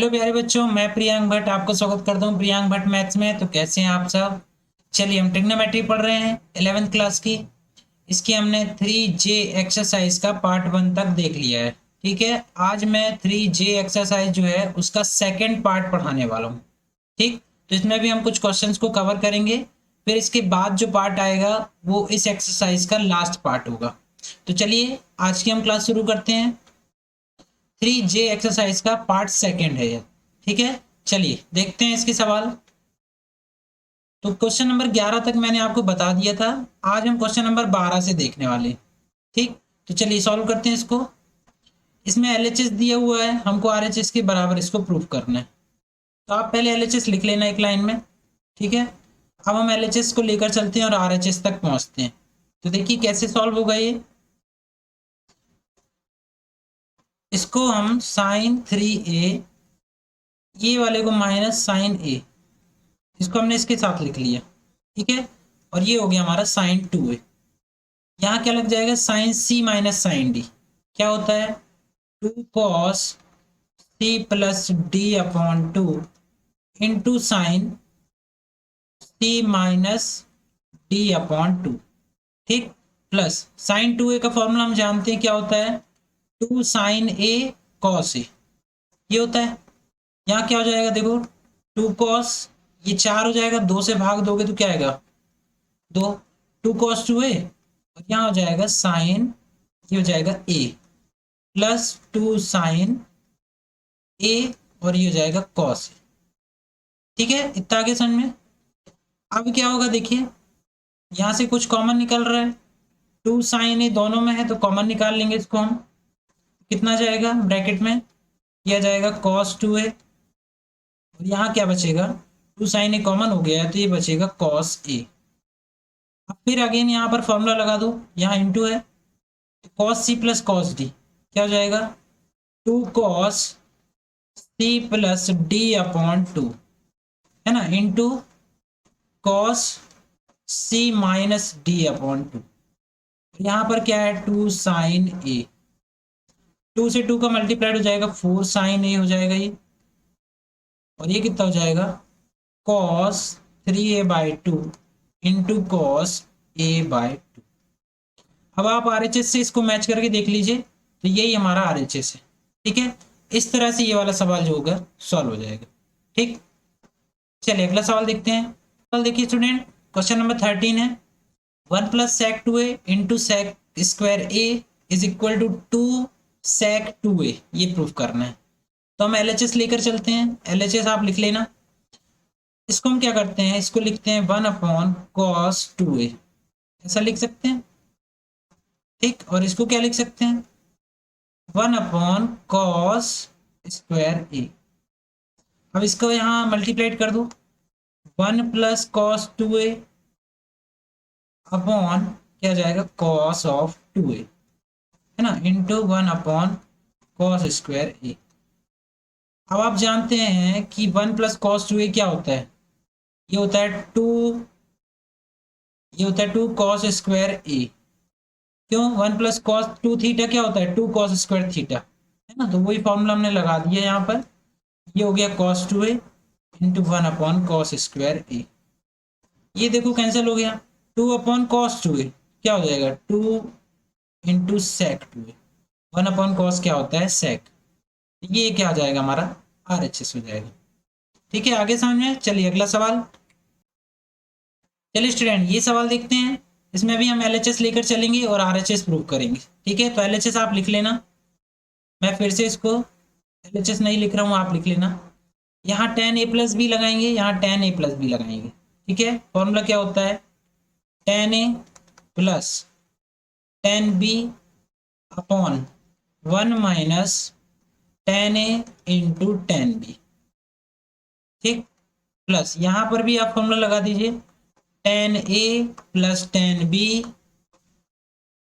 Hello प्यारे बच्चों, मैं प्रियांक भट्ट आपका स्वागत करता हूँ प्रियांक भट्ट मैथ्स में। तो कैसे हैं आप सब। चलिए, हम ट्रिग्नोमेट्री पढ़ रहे हैं 11th क्लास की। इसकी हमने 3J एक्सरसाइज का पार्ट 1 तक देख लिया है। ठीक है, आज मैं 3J एक्सरसाइज जो है उसका सेकेंड पार्ट पढ़ाने वाला हूँ। ठीक, तो इसमें भी हम कुछ क्वेश्चंस को कवर करेंगे। फिर इसके बाद जो पार्ट आएगा वो इस एक्सरसाइज का लास्ट पार्ट होगा। तो चलिए, आज की हम क्लास शुरू करते हैं। 3J एक्सरसाइज का पार्ट सेकेंड है ये। ठीक है, चलिए देखते हैं इसके सवाल। तो क्वेश्चन नंबर 11 तक मैंने आपको बता दिया था। आज हम क्वेश्चन नंबर 12 से देखने वाले हैं। ठीक, तो चलिए सॉल्व करते हैं इसको। इसमें एलएचएस दिया हुआ है, हमको आरएचएस के बराबर इसको प्रूव करना है। तो आप पहले एलएचएस लिख लेना एक लाइन में। ठीक है, अब हम एलएचएस को लेकर चलते हैं और आरएचएस तक पहुंचते हैं। तो देखिए कैसे सॉल्व होगा ये। इसको हम साइन 3a, ये वाले को माइनस साइन ए, इसको हमने इसके साथ लिख लिया। ठीक है, और ये हो गया हमारा साइन 2a। यहाँ क्या लग जाएगा, sine C minus sine D. क्या होता है, 2 cos C plus D upon 2 into sine C minus D upon 2। ठीक, प्लस साइन 2a का फॉर्मूला हम जानते हैं क्या होता है, 2 साइन ए कॉस ए, ये होता है। यहाँ क्या हो जाएगा देखो, 2 cos, ये 4 हो जाएगा, 2 से भाग दोगे तो क्या आएगा 2, 2 cos 2a, और यहाँ हो जाएगा साइन, ये हो जाएगा a प्लस 2 साइन a, और ये हो जाएगा cos a। ठीक है, इतना आगे समझ में। अब क्या होगा देखिए, यहाँ से कुछ कॉमन निकल रहा है, 2 साइन a दोनों में है तो कॉमन निकाल लेंगे इसको हम। कितना जाएगा ब्रैकेट में, यह जाएगा cos 2a, और यहाँ क्या बचेगा, 2 साइन a कॉमन हो गया है तो ये बचेगा cos a। अब फिर अगेन यहाँ पर फॉर्मूला लगा दो, यहाँ इंटू है, cos C plus cos D क्या हो जाएगा, 2 cos C plus D upon 2, है ना, into cos C minus D upon 2। यहाँ पर क्या है, 2 साइन ए, 2 से 2 का मल्टीप्लाइड हो जाएगा, 4 साइन ए हो जाएगा ये, और ये कितना हो जाएगा, cos 3a/2 into cos a/2। अब आप आरएचएस से इसको मैच करके देख लीजिए, तो यही हमारा आरएचएस है। ठीक है, इस तरह से ये वाला सवाल जो होगा सॉल्व हो जाएगा। ठीक, चलिए अगला सवाल देखते हैं। सवाल देखिए स्टूडेंट, क्वेश्चन नंबर 13 है, 1 plus sec 2a into sec square A is equal to 2 sec 2a, ये प्रूफ करना है। तो हम एलएचएस लेकर चलते हैं, एलएचएस आप लिख लेना। इसको हम क्या करते हैं, इसको लिखते हैं 1 अपॉन कॉस 2a, ऐसा लिख सकते हैं। ठीक, और इसको क्या लिख सकते हैं, 1 अपॉन कॉस स्क्वायर ए। अब इसको यहाँ मल्टीप्लाइड कर दो, 1 प्लस कॉस 2a अपॉन क्या जाएगा, कॉस ऑफ 2a, है ना, इंटू 1 अपॉन कॉस स्क्वायर ए। अब आप जानते हैं कि 1 प्लस कॉस 2a क्या होता है, ये होता है 2, ये होता है 2 कॉस स्क्वायर ए। क्यों, 1 प्लस कॉस 2 थीटा क्या होता है, 2 कॉस स्क्वायर थीटा, है ना, तो वही फॉर्मूला हमने लगा दिया यहाँ पर। ये हो गया cos 2a into 1 upon cos square A. ये देखो कैंसिल हो गया, 2 अपॉन कॉस 2a क्या हो जाएगा, 2 into sec 2a, 1 upon cos क्या होता है सेक, ये क्या आ जाएगा हमारा आरएचएस हो जाएगा। ठीक है, आगे समझ में। चलिए अगला सवाल। चलिए स्टूडेंट, ये सवाल देखते हैं। इसमें भी हम एलएचएस लेकर चलेंगे और आरएचएस प्रूव करेंगे। ठीक है, तो एलएचएस आप लिख लेना, मैं फिर से इसको एलएचएस नहीं लिख रहा हूँ, आप लिख लेना। यहाँ tan a प्लस बी लगाएंगे, यहाँ tan a प्लस बी लगाएंगे। ठीक है, फॉर्मूला क्या होता है, tan a plus tan b upon 1 minus tan a into tan b। ठीक, प्लस यहाँ पर भी आप फॉर्मूला लगा दीजिए, tan a plus tan b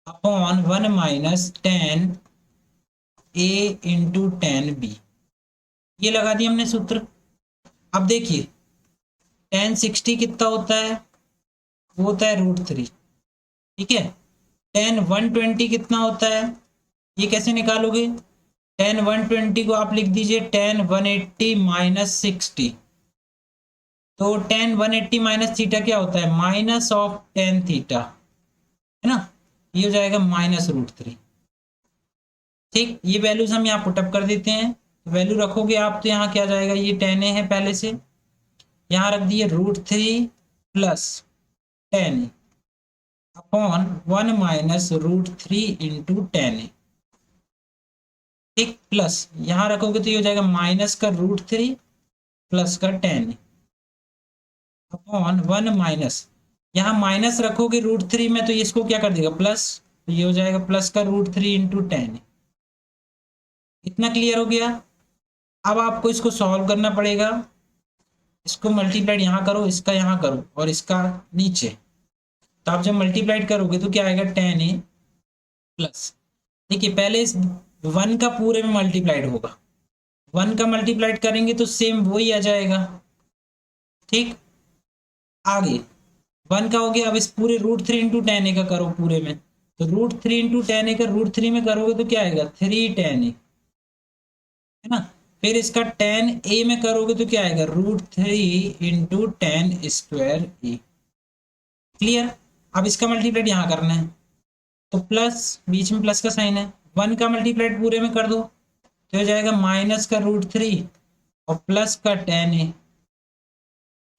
upon 1 minus tan a into tan b, ये लगा दिया हमने सूत्र। अब देखिए tan 60 कितना होता है, वो होता है √3। ठीक है, tan 120 कितना होता है, ये कैसे निकालोगे, tan 120 को आप लिख दीजिए tan 180 माइनस 60। तो tan 180 माइनस थीटा क्या होता है, माइनस ऑफ tan थीटा, है ना। ये हो जाएगा -√3। ठीक, ये वैल्यूज हम यहाँ पुटअप कर देते हैं। वैल्यू रखोगे आप तो यहाँ क्या जाएगा, ये tan a है पहले से, यहाँ रख दिए √3 plus tan a upon 1 minus √3 into tan a। ठीक, प्लस यहाँ रखोगे तो ये हो जाएगा माइनस का √3 प्लस का tan a अपॉन 1 माइनस, यहाँ माइनस रखोगे √3 में तो ये इसको क्या कर देगा, प्लस, तो ये हो जाएगा प्लस का √3 इंटू tan a। इतना क्लियर हो गया। अब आपको इसको सॉल्व करना पड़ेगा। इसको मल्टीप्लाइड यहाँ करो, इसका यहाँ करो और इसका नीचे। तो आप जब मल्टीप्लाइड करोगे तो क्या आएगा, tan a प्लस, देखिए पहले इस 1 का पूरे में मल्टीप्लाइड होगा, 1 का मल्टीप्लाइड करेंगे तो सेम वही आ जाएगा। ठीक, आगे 1 का हो गया, अब इस पूरे √3 इंटू tan a का करो पूरे में, तो √3 इंटू tan a का √3 में करोगे तो क्या आएगा, 3 tan a, है ना। फिर इसका tan a में करोगे तो क्या आएगा, √3 into tan square a। Clear. अब इसका मल्टीप्लाइड यहाँ करना है, तो प्लस, बीच में प्लस का साइन है, 1 का मल्टीप्लाइड पूरे में कर दो तो हो जाएगा माइनस का √3 और प्लस का tan a।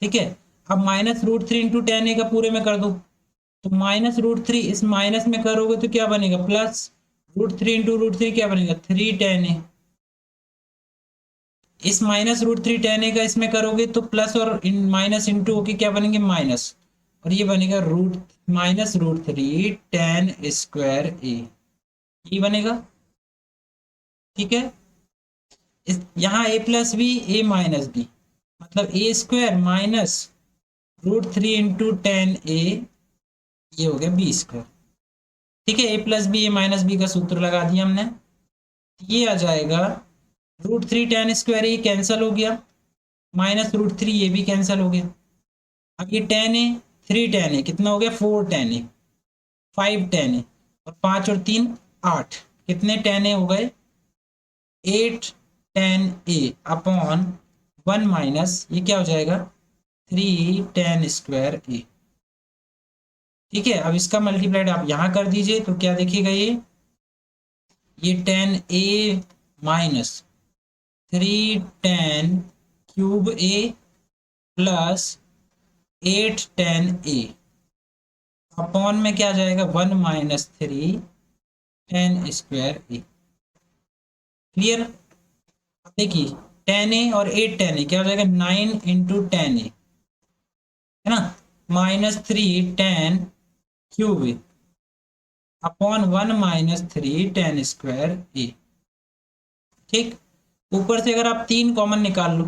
ठीक है, अब -√3 इंटू tan a का पूरे में कर दो, तो -√3 इस माइनस में करोगे तो क्या बनेगा, प्लस, √3 इंटू √3 क्या बनेगा, 3 tan a। इस -√3 tan a का इसमें करोगे तो प्लस और माइनस इंटू होके क्या बनेंगे, माइनस, और ये बनेगा -√3 tan स्क्वायर a, ये बनेगा। ठीक है, इस यहाँ a plus B a minus B, मतलब a square minus √3 into tan a, ये हो गया b स्क्वायर। ठीक है, a plus B a minus B का सूत्र लगा दिया हमने, ये आ जाएगा √3 tan स्क्वायर, ये कैंसिल हो गया, माइनस √3 ये भी कैंसिल हो गया। अब ये tan a 3 tan a कितना हो गया, 4 tan a 5 tan a और 5 और 3 8, कितने tan a हो गए, 8 tan a अपॉन 1 माइनस ये क्या हो जाएगा, 3 tan स्क्वायर a। ठीक है, अब इसका मल्टीप्लाइड आप यहाँ कर दीजिए तो क्या देखिएगा, ये tan a minus 3 tan cube a plus 8 tan a upon में क्या जाएगा, 1 minus 3 tan square a। Clear. अब देखिए tan a और 8 tan a क्या हो जाएगा, 9 इंटू tan a, है ना, -3 tan cube a upon 1 minus 3 tan square a। ठीक, ऊपर से अगर आप 3 कॉमन निकाल लो,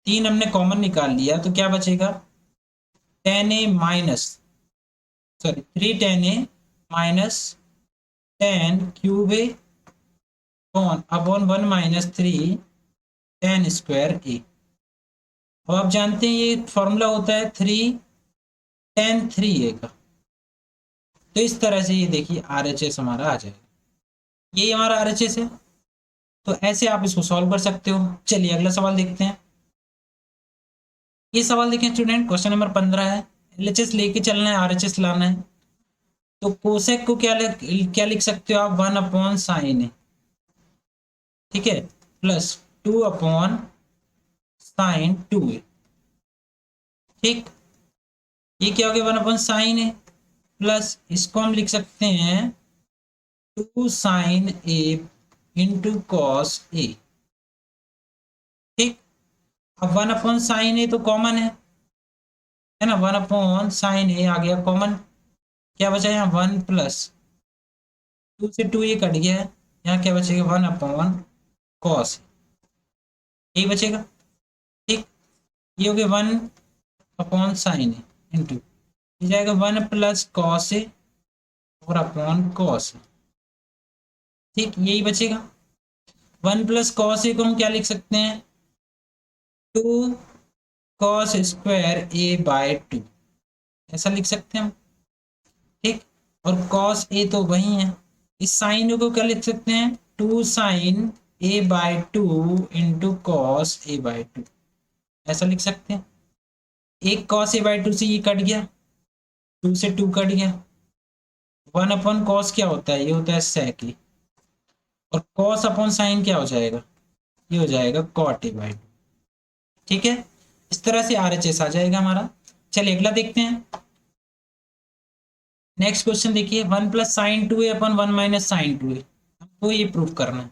3 हमने कॉमन निकाल लिया तो क्या बचेगा, tan a minus, sorry 3 tan a minus tan cube a upon 1 minus 3 tan square a। अब आप जानते हैं ये फॉर्मूला होता है 3 tan 3a का। तो इस तरह से ये देखिए RHS हमारा आ जाएगा, यही हमारा RHS है। तो ऐसे आप इसको सॉल्व कर सकते हो। चलिए अगला सवाल देखते हैं। ये सवाल देखें स्टूडेंट, क्वेश्चन नंबर 15 है, LHS लेके चलना है, RHS लाना है। तो कोसेक को क्या लिख सकते हो आप, 1 अपॉन साइन ए, ठीक है, प्लस 2 अपॉन साइन 2a। ठीक, ये क्या हो गया, 1 अपॉन साइन ए, प्लस इसको हम लिख सकते हैं 2 साइन ए इंटू कॉस ए। ठीक, अब 1 अपॉन साइन ए तो कॉमन है ना, 1 अपॉन साइन ए आ गया कॉमन, क्या बचा यहाँ 1 प्लस 2 से 2 ये कट गया है, यहाँ क्या बचेगा 1 अपॉन कॉस, यही बचेगा। ठीक, ये हो गया 1 अपॉन साइन ए इंटू, ये जाएगा 1 प्लस कॉस ए और अपॉन कॉस। ठीक, यही बचेगा। 1 प्लस कॉस ए को हम क्या लिख सकते हैं, 2 कॉस स्क्वायर ए बाय 2, ऐसा लिख सकते हैं हम। ठीक, और कॉस ए तो वही है, इस साइन को क्या लिख सकते हैं, two sine A by two into cos A by two, ऐसा लिख सकते हैं। एक कॉस ए बाय टू से ये कट गया, टू से टू कट गया, वन अपॉन कॉस क्या होता है, ये होता है सेक ए, और कॉस अपॉन साइन क्या हो जाएगा, ये हो जाएगा कॉट ए बाय टू। ठीक है, इस तरह से आरएचएस आ जाएगा हमारा। चलिए अगला देखते हैं। नेक्स्ट क्वेश्चन देखिए, one plus sign to A upon one minus sign to ए, हमको ये प्रूफ करना है।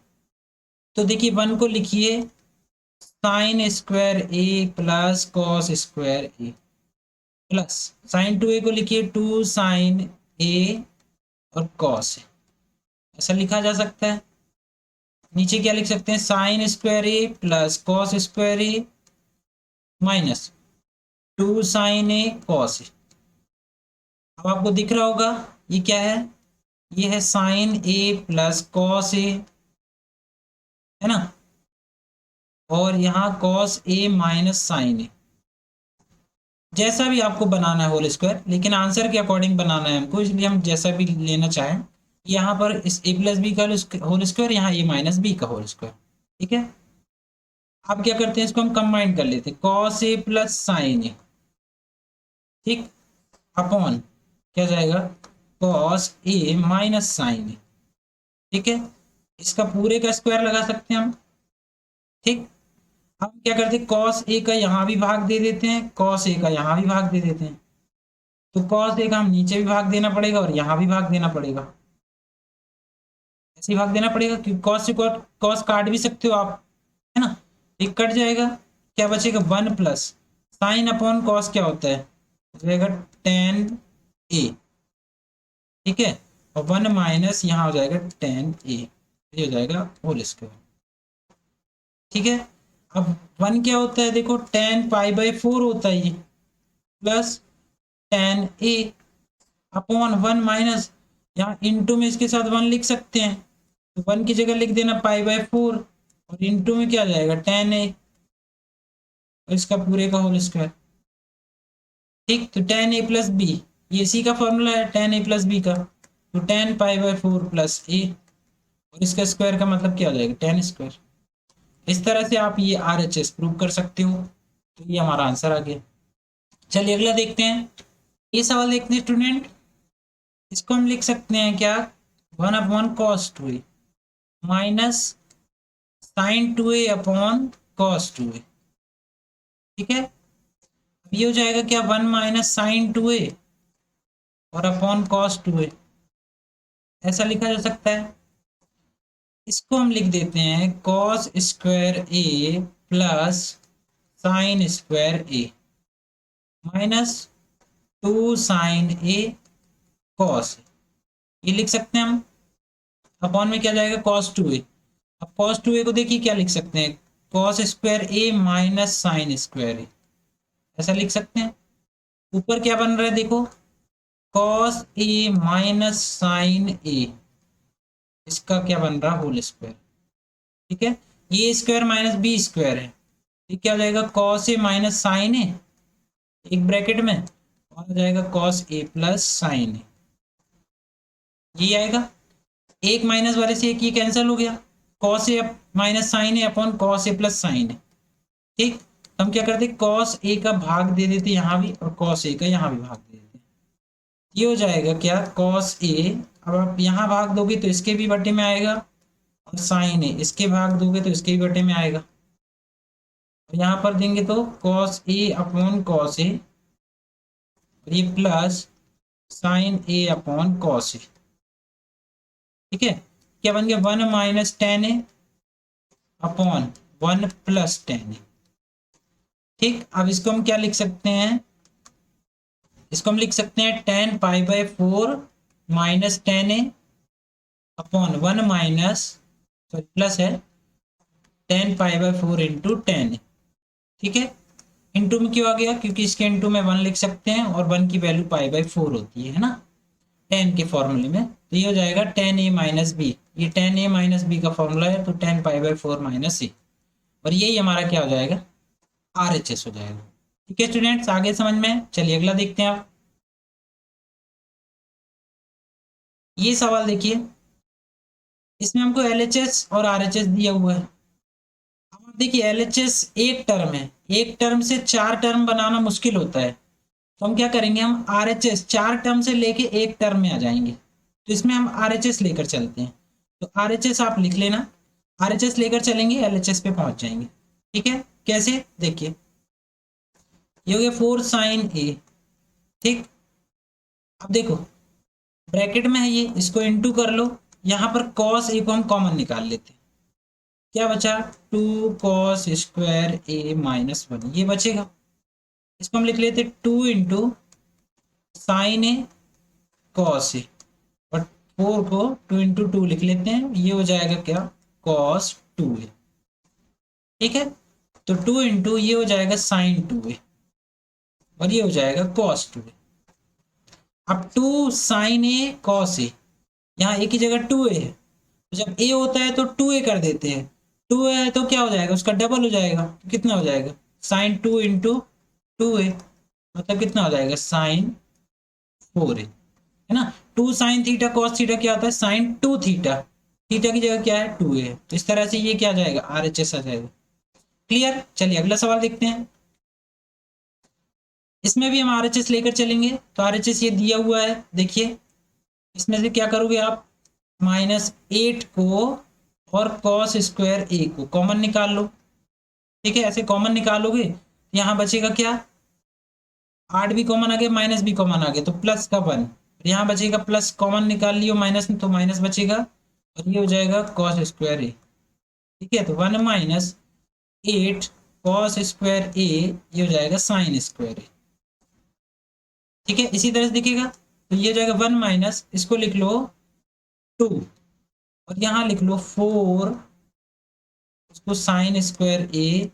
तो देखिए वन को लिखिए sine square A plus cos square A, plus sign to ए को लिखिए टू साइन ए और कॉस ए, ऐसा लिखा जा सकता है। नीचे क्या लिख सकते हैं, sine square A plus cos square A minus two sine A cos A. अब आपको दिख रहा होगा ये क्या है, ये है sign A plus cos A, है ना, और यहाँ कॉस ए माइनस साइन ए। जैसा भी आपको बनाना है होल स्क्वायर, लेकिन आंसर के अकॉर्डिंग बनाना है हमको, इसलिए हम जैसा भी लेना चाहें। यहाँ पर इस ए प्लस बी का होल स्क्वायर, यहाँ ए माइनस बी का होल स्क्वायर। ठीक है, अब क्या करते हैं, इसको हम कंबाइन कर लेते हैं, कॉस ए प्लस साइन ए, ठीक, अपॉन क्या जाएगा, कॉस ए माइनस साइन ए। ठीक है, इसका पूरे का स्क्वायर लगा सकते हैं हम। ठीक, हम क्या करते हैं, कॉस ए का यहाँ भी भाग दे देते हैं, कॉस ए का यहाँ भी भाग दे देते हैं। तो कॉस ए का हम नीचे भी भाग देना पड़ेगा और यहाँ भी भाग देना पड़ेगा, ऐसे ही भाग देना पड़ेगा, क्योंकि कॉस से कॉस काट भी सकते हो आप, है ना। एक कट जाएगा, क्या बचेगा, one plus sine upon cos क्या होता है, रहेगा टेन ए। ठीक है, और वन माइनस यहाँ हो जाएगा टेन ए, ये हो जाएगा होल स्क्वायर। ठीक है, अब वन क्या होता है, देखो टेन पाई बाई फोर होता है ये, plus ten A upon one minus, यहाँ इंटू में इसके साथ वन लिख सकते हैं, तो वन की जगह लिख देना पाई बाय फोर, और इंटू में क्या जाएगा टेन ए, और इसका पूरे का होल स्क्वायर। ठीक, तो टेन ए प्लस बी, ये इसी का फॉर्मूला है टेन ए प्लस बी का, तो tan pi by four plus A, और इसका स्क्वायर का मतलब क्या हो जाएगा, टेन स्क्वायर। इस तरह से आप ये आरएचएस प्रूव कर सकते हो। तो ये हमारा आंसर आ गया। चलिए अगला देखते हैं, ये सवाल देखते हैं स्टूडेंट। इसको हम लिख सकते हैं क्या, one upon cos two A minus sign to A upon cos two ए। ठीक है, अब ये हो जाएगा क्या, वन माइनस साइन टू ए और अपॉन कॉस टू ए, ऐसा लिखा जा सकता है। इसको हम लिख देते हैं कॉस स्क्वायर ए प्लस साइन स्क्वायर ए माइनस टू साइन ए कॉस, ये लिख सकते हैं हम। अपॉन में क्या जाएगा, कॉस टू ए। अब कॉस टू ए को देखिए क्या लिख सकते हैं, कॉस स्क्वायर ए माइनस साइन स्क्वायर ए, ऐसा लिख सकते हैं। ऊपर क्या बन रहा है देखो, कॉस ए माइनस साइन ए, इसका क्या बन रहा है, होल स्क्वायर। ठीक है, ये स्क्वायर माइनस बी स्क्वायर है, ये क्या हो जाएगा, कॉस ए माइनस साइन ए, एक ब्रैकेट में, और आ जाएगा कॉस ए प्लस साइन ए, ये आएगा। एक माइनस वाले से एक ये कैंसिल हो गया, cos A minus sign A upon cos A plus sign ए। ठीक, हम क्या करते, कॉस ए का भाग दे देते यहाँ भी, और कॉस ए का यहाँ भी भाग दे देते, ये हो जाएगा क्या, कॉस ए। अब आप यहाँ भाग दोगे तो इसके भी बटे में आएगा, और साइन ए इसके भाग दोगे तो इसके भी बटे में आएगा, और यहाँ पर देंगे तो cos A upon cos A, और ये plus sign A upon cos A. ठीक है, क्या बन गया, one minus tan A upon one plus ten A. ठीक, अब इसको हम क्या लिख सकते हैं, इसको हम लिख सकते हैं tan pi by four minus tan A upon one minus, sorry plus है, tan pi by four into tan A. ठीक है, इंटू में क्यों आ गया, क्योंकि इसके इंटू में वन लिख सकते हैं, और वन की वैल्यू पाई बाय फोर होती है ना टेन के फॉर्मूले में। तो ये हो जाएगा टेन ए माइनस बी, ये टेन ए माइनस बी का फॉर्मूला है, तो tan pi by four minus A, और यही हमारा क्या हो जाएगा, आरएचएस हो जाएगा। ठीक है स्टूडेंट्स, आगे समझ में। चलिए अगला देखते हैं आप। ये सवाल देखिए, इसमें हमको एलएचएस और आरएचएस दिया हुआ है। अब आप देखिए एलएचएस एक टर्म है, एक टर्म से 4 टर्म बनाना मुश्किल होता है, तो हम क्या करेंगे, हम आरएचएस 4 टर्म से लेके एक टर्म में आ जाएंगे, तो इसमें हम आरएचएस लेकर चलते हैं। तो आरएचएस आप लिख लेना, आरएचएस लेकर चलेंगे एलएचएस पे पहुंच जाएंगे। ठीक है, कैसे देखिए, ये हो गया 4 साइन ए। ठीक, अब देखो ब्रैकेट में है ये, इसको इनटू कर लो, यहाँ पर कॉस ए को हम कॉमन निकाल लेते हैं, क्या बचा 2 कॉस स्क्वायर ए माइनस 1, ये बचेगा। इसको हम लिख लेते 2 into sign A cos A, और 4 को 2 इंटू 2 लिख लेते हैं, ये हो जाएगा क्या कॉस 2 ए। ठीक है, तो 2 इंटू ये हो जाएगा साइन 2 ए, और ये हो जाएगा कॉस 2 ए। अब 2 साइन ए कॉस ए, यहाँ ए की जगह 2 ए है, तो जब ए होता है तो 2 ए कर देते हैं, 2 ए है तो क्या हो जाएगा, उसका डबल हो जाएगा, तो कितना हो जाएगा साइन 2 इंटू 2 ए, मतलब कितना हो जाएगा साइन 4 ए, है ना। 2 साइन थीटा कॉस थीटा क्या होता है साइन 2 थीटा, थीटा की जगह क्या है 2 ए, तो इस तरह से ये क्या आ जाएगा आरएचएस आ जाएगा। क्लियर, चलिए अगला सवाल देखते हैं। इसमें भी हम आरएचएस लेकर चलेंगे, तो आरएचएस ये दिया हुआ है, देखिए इसमें से क्या करोगे आप, -8 को और कॉस स्क्वायर ए को कॉमन निकाल लो। ठीक है, ऐसे कॉमन निकालोगे, यहाँ बचेगा क्या, 8 भी कॉमन आ गया, माइनस भी कॉमन आ गया, तो प्लस का 1, यहाँ बचेगा प्लस, कॉमन निकाल लियो माइनस, तो माइनस बचेगा, और ये हो जाएगा कॉस स्क्वायर ए। ठीक है, तो 1 माइनस 8 कॉस स्क्वायर ए, ये हो जाएगा साइन स्क्वायर ए। ठीक है, इसी तरह से दिखेगा, तो ये हो जाएगा 1 माइनस, इसको लिख लो 2, और यहाँ लिख लो 4, उसको साइन स्क्वायर ए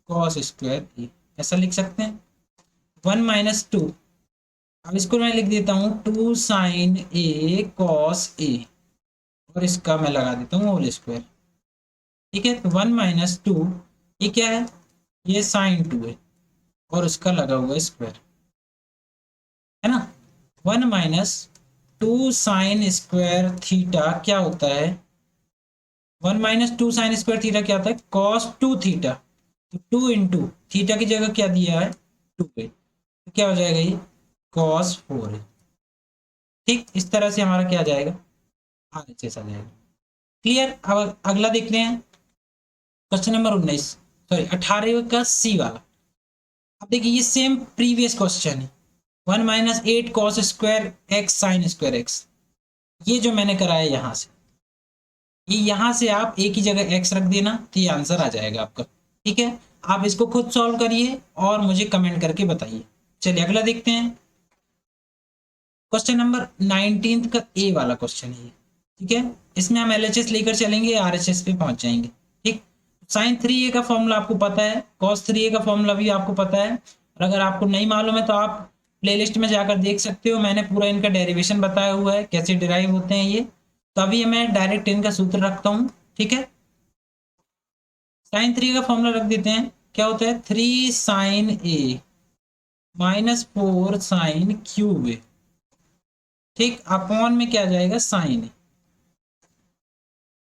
कॉस स्क्वायर ए, ऐसा लिख सकते हैं। 1 माइनस 2, अब इसको मैं लिख देता हूँ 2 साइन ए कॉस ए, और इसका मैं लगा देता हूँ होल स्क्वायर। ठीक है, तो 1 माइनस 2, ये क्या है, ये साइन 2 है, और उसका लगा हुआ स्क्वायर, है ना। 1 माइनस 2 साइन स्क्वायर थीटा क्या होता है, 1 माइनस 2 साइन स्क्वायर थीटा क्या होता है कॉस 2 थीटा, तो 2 इंटू थीटा की जगह क्या दिया है 2 है, तो क्या हो जाएगा ये कॉस 4 है। ठीक, इस तरह से हमारा क्या आ जाएगा आरएचएस आ जाएगा। क्लियर, अब अगला देखते हैं क्वेश्चन नंबर 19, सॉरी 18 का सी वाला। अब देखिए ये सेम प्रीवियस क्वेश्चन है, 1 minus 8 cos square x sine square x, ये जो मैंने कराया यहाँ से, ये यहाँ से आप ए की जगह एक्स रख देना, तो ये आंसर आ जाएगा आपका। ठीक है, आप इसको खुद सॉल्व करिए और मुझे कमेंट करके बताइए। चलिए अगला देखते हैं, क्वेश्चन नंबर 19 का ए वाला क्वेश्चन है ये। ठीक है, इसमें हम एलएचएस लेकर चलेंगे, आरएचएस पे पहुंच जाएंगे। ठीक, साइन 3a का फॉर्मूला आपको पता है, कॉस 3a का फॉर्मूला भी आपको पता है, और अगर आपको नहीं मालूम है तो आप प्लेलिस्ट में जाकर देख सकते हो, मैंने पूरा इनका डेरिवेशन बताया हुआ है, कैसे डिराइव होते हैं ये। तो अभी मैं डायरेक्ट इनका सूत्र रखता हूँ। ठीक है, साइन 3 का फॉर्मूला रख देते हैं, क्या होता है 3 साइन ए माइनस 4 साइन क्यूब ए। ठीक, अपॉन में क्या आ जाएगा साइन ए,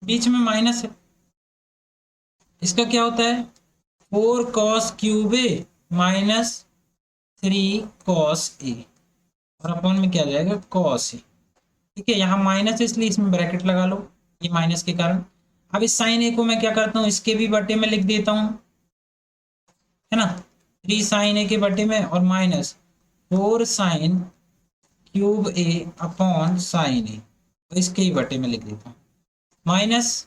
बीच में माइनस है, इसका क्या होता है 4 cos cube A minus 3 cos A, और अपॉन में क्या आ जाएगा कॉस ए। ठीक है, यहाँ माइनस है इसलिए इसमें ब्रैकेट लगा लो, ये माइनस के कारण। अब इस साइन ए को मैं क्या करता हूँ, इसके भी बटे में लिख देता हूँ, है ना, 3 साइन ए के बटे में, और माइनस 4 साइन क्यूब ए अपॉन साइन ए, और इसके ही बटे में लिख देता हूँ, माइनस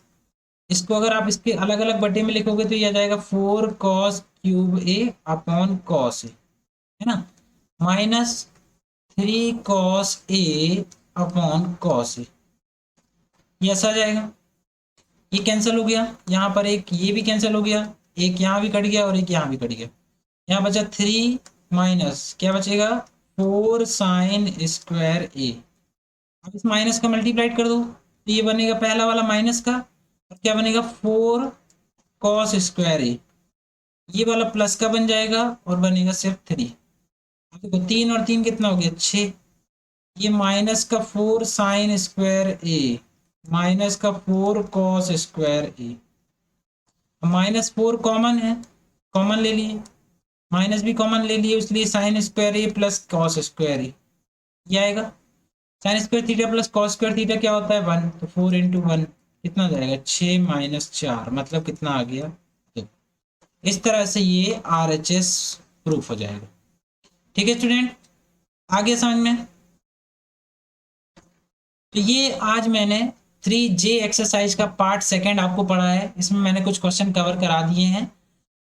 इसको अगर आप इसके अलग अलग बटे में लिखोगे तो ये आ जाएगा 4 cos cube A upon cos A, है ना, minus 3 cos A upon cos A, ये ऐसा आ जाएगा। ये कैंसिल हो गया, यहाँ पर एक ये भी कैंसिल हो गया, एक यहाँ भी कट गया और एक यहाँ भी कट गया, यहाँ बचा 3 माइनस क्या बचेगा 4 साइन स्क्वायर ए। अब इस माइनस का मल्टीप्लाइड कर दो, तो ये बनेगा पहला वाला माइनस का, और क्या बनेगा 4 कॉस स्क्वायर ए, ये वाला प्लस का बन जाएगा और बनेगा सिर्फ 3। अब देखो 3 और 3 कितना हो गया 6, ये माइनस का 4 साइन स्क्वायर ए, माइनस का 4 कॉस स्क्वायर ए। -4 कॉमन है, कॉमन ले लिए, माइनस भी कॉमन ले लिए, इसलिए sine square A plus cos square A ये आएगा। Sine square theta plus cos square theta क्या होता है 1, तो 4 इंटू 1 कितना जाएगा 6 - 4, मतलब कितना आ गया 2। इस तरह से ये RHS प्रूफ हो जाएगा। ठीक है स्टूडेंट, आगे समझ में। तो ये आज मैंने 3J एक्सरसाइज का पार्ट सेकंड आपको पढ़ा है, इसमें मैंने कुछ क्वेश्चन कवर करा दिए हैं।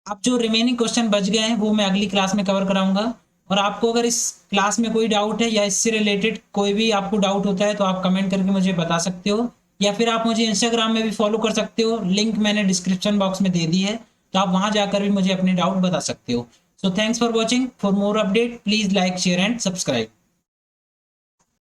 अब जो रिमेनिंग क्वेश्चन बच गए हैं वो मैं अगली क्लास में कवर कराऊंगा। और आपको अगर इस क्लास में कोई डाउट है या इससे रिलेटेड कोई भी आपको डाउट होता है तो आप कमेंट करके मुझे बता सकते हो, या फिर आप मुझे इंस्टाग्राम में भी फॉलो कर सकते हो, लिंक मैंने डिस्क्रिप्शन बॉक्स में दे दी है, तो आप वहां जाकर भी मुझे अपने डाउट बता सकते हो। So thanks for watching, for more update please like share and subscribe.